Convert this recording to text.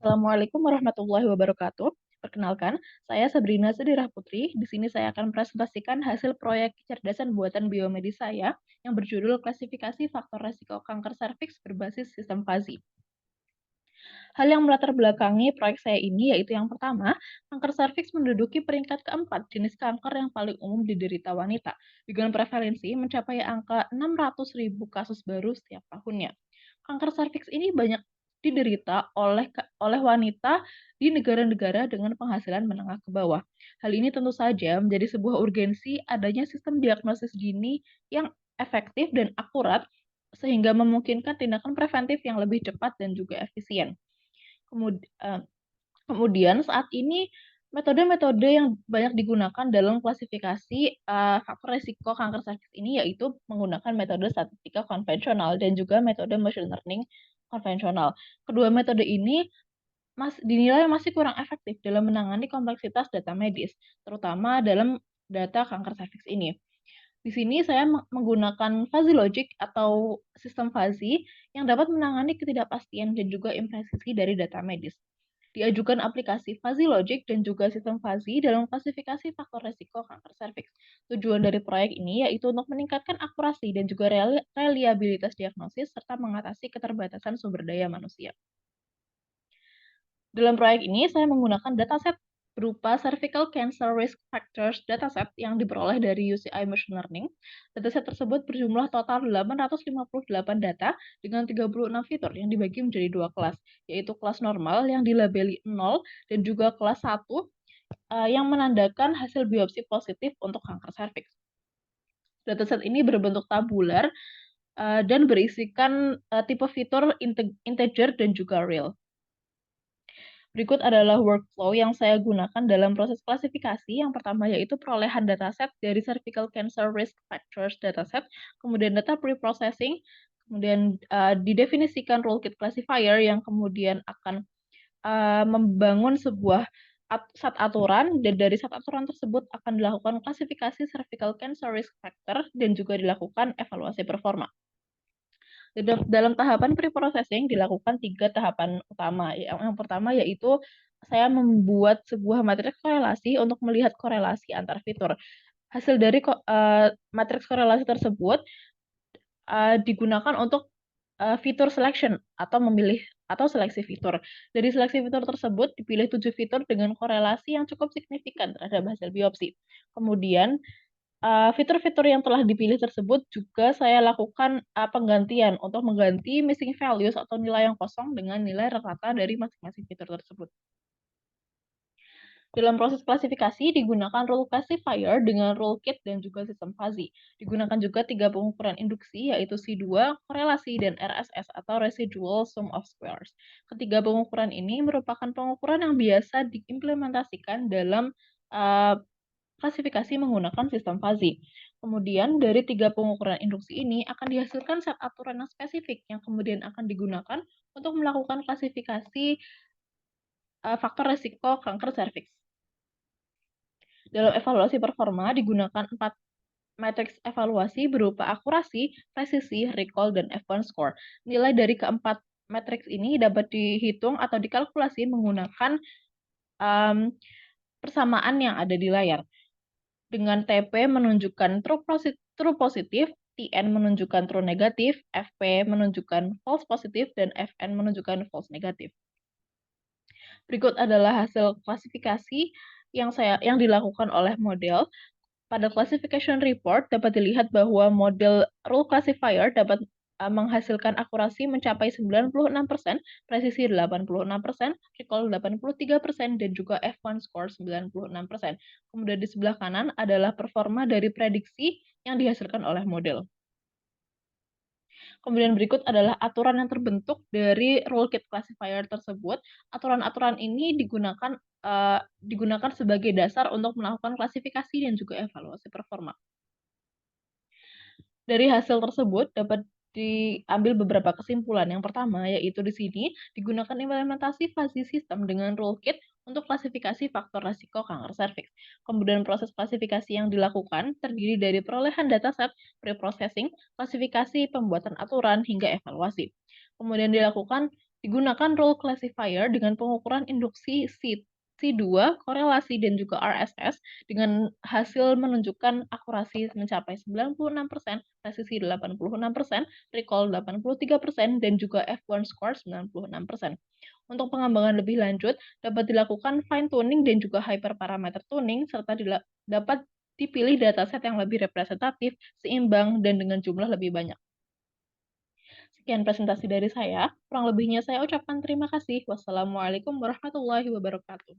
Assalamualaikum warahmatullahi wabarakatuh. Perkenalkan, saya Sabrina Sedirah Putri. Di sini saya akan presentasikan hasil proyek kecerdasan buatan biomedis saya yang berjudul Klasifikasi Faktor Resiko Kanker Serviks berbasis Sistem Fuzzy. Hal yang melatar belakangi proyek saya ini yaitu yang pertama, kanker serviks menduduki peringkat keempat jenis kanker yang paling umum diderita wanita, dengan prevalensi mencapai angka 600.000 kasus baru setiap tahunnya. Kanker serviks ini banyak diderita oleh wanita di negara-negara dengan penghasilan menengah ke bawah. Hal ini tentu saja menjadi sebuah urgensi adanya sistem diagnosis dini yang efektif dan akurat sehingga memungkinkan tindakan preventif yang lebih cepat dan juga efisien. Kemud eee, Kemudian saat ini metode-metode yang banyak digunakan dalam klasifikasi, faktor resiko kanker serviks ini yaitu menggunakan metode statistika konvensional dan juga metode machine learning konvensional. Kedua metode ini dinilai masih kurang efektif dalam menangani kompleksitas data medis, terutama dalam data kanker serviks ini. Di sini saya menggunakan fuzzy logic atau sistem fuzzy yang dapat menangani ketidakpastian dan juga impresisi dari data medis. Diajukan aplikasi fuzzy logic dan juga sistem fuzzy dalam klasifikasi faktor resiko kanker serviks. Tujuan dari proyek ini yaitu untuk meningkatkan akurasi dan juga reliabilitas diagnosis serta mengatasi keterbatasan sumber daya manusia. Dalam proyek ini, saya menggunakan dataset berupa Cervical Cancer Risk Factors dataset yang diperoleh dari UCI Machine Learning. Dataset tersebut berjumlah total 858 data dengan 36 fitur yang dibagi menjadi dua kelas, yaitu kelas normal yang dilabeli 0 dan juga kelas 1 yang menandakan hasil biopsi positif untuk kanker serviks. Dataset ini berbentuk tabular dan berisikan tipe fitur integer dan juga real. Berikut adalah workflow yang saya gunakan dalam proses klasifikasi. Yang pertama yaitu perolehan dataset dari Cervical Cancer Risk Factors dataset, kemudian data pre-processing, kemudian didefinisikan rule kit classifier yang kemudian akan membangun sebuah set aturan, dan dari set aturan tersebut akan dilakukan klasifikasi cervical cancer risk factor dan juga dilakukan evaluasi performa. Dalam tahapan pre-processing dilakukan 3 tahapan utama. Yang pertama yaitu saya membuat sebuah matriks korelasi untuk melihat korelasi antar fitur. Hasil dari matriks korelasi tersebut digunakan untuk fitur selection atau memilih atau seleksi fitur. Dari seleksi fitur tersebut dipilih 7 fitur dengan korelasi yang cukup signifikan terhadap hasil biopsi. Kemudian fitur-fitur yang telah dipilih tersebut juga saya lakukan, penggantian untuk mengganti missing values atau nilai yang kosong dengan nilai rata dari masing-masing fitur tersebut. Dalam proses klasifikasi digunakan rule classifier dengan rule kit dan juga sistem fuzzy. Digunakan juga 3 pengukuran induksi yaitu C2, korelasi, dan RSS atau residual sum of squares. Ketiga pengukuran ini merupakan pengukuran yang biasa diimplementasikan dalam, eee, klasifikasi menggunakan sistem fuzzy. Kemudian dari 3 pengukuran induksi ini akan dihasilkan set aturan yang spesifik yang kemudian akan digunakan untuk melakukan klasifikasi, faktor resiko kanker serviks. Dalam evaluasi performa digunakan 4 matriks evaluasi berupa akurasi, presisi, recall, dan F1 score. Nilai dari keempat matriks ini dapat dihitung atau dikalkulasi menggunakan persamaan yang ada di layar. Dengan TP menunjukkan true positif, TN menunjukkan true negatif, FP menunjukkan false positif, dan FN menunjukkan false negatif. Berikut adalah hasil klasifikasi yang dilakukan oleh model. Pada classification report dapat dilihat bahwa model rule classifier dapat menghasilkan akurasi mencapai 96%, presisi 86%, recall 83%, dan juga F1 score 96%. Kemudian di sebelah kanan adalah performa dari prediksi yang dihasilkan oleh model. Kemudian berikut adalah aturan yang terbentuk dari rule kit classifier tersebut. Aturan-aturan ini digunakan sebagai dasar untuk melakukan klasifikasi dan juga evaluasi performa. Dari hasil tersebut dapat diambil beberapa kesimpulan. Yang pertama yaitu di sini digunakan implementasi fuzzy system dengan rule kit untuk klasifikasi faktor resiko kanker serviks. Kemudian proses klasifikasi yang dilakukan terdiri dari perolehan dataset, pre-processing, klasifikasi, pembuatan aturan, hingga evaluasi. Kemudian dilakukan Digunakan role classifier dengan pengukuran induksi C2, korelasi dan juga RSS dengan hasil menunjukkan akurasi mencapai 96%, presisi 86%, recall 83%, dan juga F1 score 96%. Untuk pengembangan lebih lanjut, dapat dilakukan fine tuning dan juga hyperparameter tuning serta dapat dipilih dataset yang lebih representatif, seimbang, dan dengan jumlah lebih banyak. Sekian presentasi dari saya, kurang lebihnya saya ucapkan terima kasih. Wassalamualaikum warahmatullahi wabarakatuh.